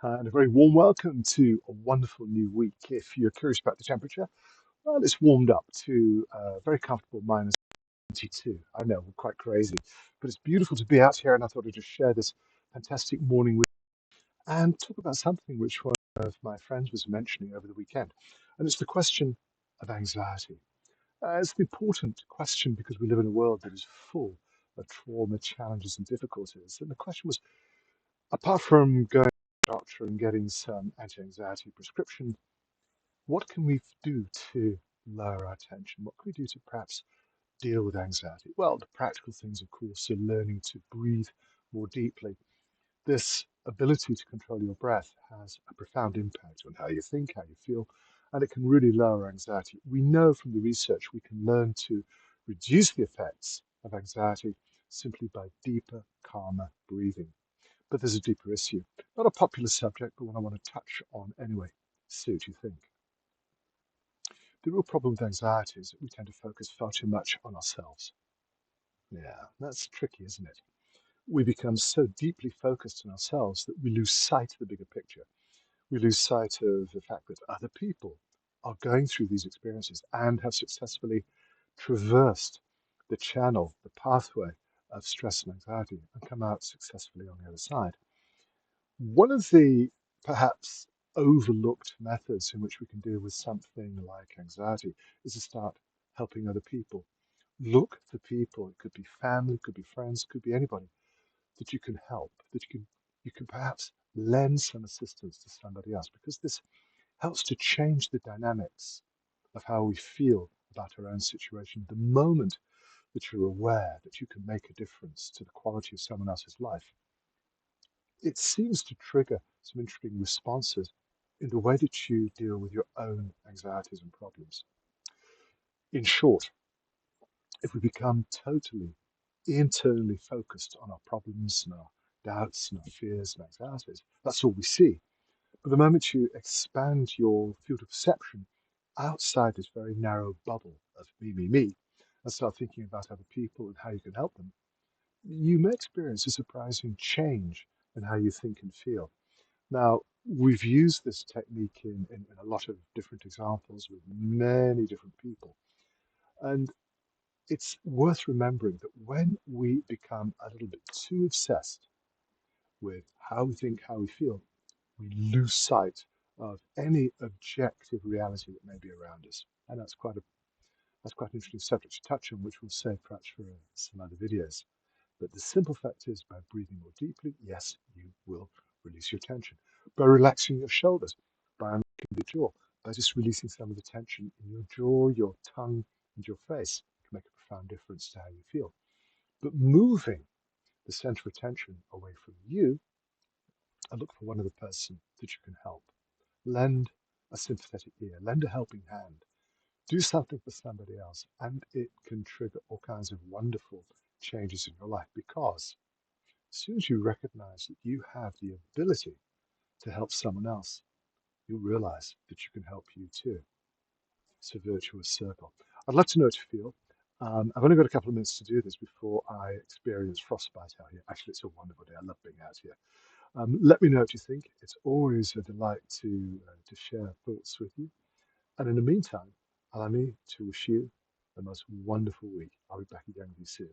And a very warm welcome to a wonderful new week. If you're curious about the temperature, well, it's warmed up to a very comfortable minus 22. I know, we're quite crazy, but it's beautiful to be out here, and I thought I'd just share this fantastic morning with you and talk about something which one of my friends was mentioning over the weekend. And it's the question of anxiety. It's an important question because we live in a world that is full of trauma, challenges, and difficulties. And the question was, apart from going to the doctor and getting some anti-anxiety prescription, what can we do to lower our tension? What can we do to perhaps deal with anxiety? Well, the practical things, of course, are learning to breathe more deeply. This ability to control your breath has a profound impact on how you think, how you feel, and it can really lower anxiety. We know from the research we can learn to reduce the effects of anxiety simply by deeper, calmer breathing. But there's a deeper issue. Not a popular subject, but one I want to touch on anyway. See what you think. The real problem with anxiety is that we tend to focus far too much on ourselves. Yeah, that's tricky, isn't it? We become so deeply focused on ourselves that we lose sight of the bigger picture. We lose sight of the fact that other people are going through these experiences and have successfully traversed the channel, the pathway of stress and anxiety and come out successfully on the other side. One of the perhaps overlooked methods in which we can deal with something like anxiety is to start helping other people. Look for people, it could be family, it could be friends, it could be anybody that you can help, that you can perhaps lend some assistance to somebody else, because this helps to change the dynamics of how we feel about our own situation. The moment that you're aware that you can make a difference to the quality of someone else's life, it seems to trigger some interesting responses in the way that you deal with your own anxieties and problems. In short, if we become totally internally focused on our problems and our doubts and our fears and anxieties, that's all we see. But the moment you expand your field of perception outside this very narrow bubble of me, and start thinking about other people and how you can help them, you may experience a surprising change in how you think and feel. Now, we've used this technique in a lot of different examples with many different people. And it's worth remembering that when we become a little bit too obsessed with how we think, how we feel, we lose sight of any objective reality that may be around us. And that's quite an interesting subject to touch on, which we'll save perhaps for some other videos. But the simple fact is, by breathing more deeply, yes, you will release your tension. By relaxing your shoulders, by unlocking the jaw, by just releasing some of the tension in your jaw, your tongue, and your face can make a profound difference to how you feel. But moving the center of attention away from you and look for one other person that you can help. Lend a sympathetic ear, lend a helping hand, do something for somebody else, and it can trigger all kinds of wonderful changes in your life, because as soon as you recognize that you have the ability to help someone else, you realize that you can help you too. It's a virtuous circle. I'd love to know what you feel. I've only got a couple of minutes to do this before I experience frostbite out here. Actually, it's a wonderful day. I love being out here. Let me know what you think. It's always a delight to share thoughts with you. And in the meantime, allow me to wish you the most wonderful week. I'll be back again with you soon.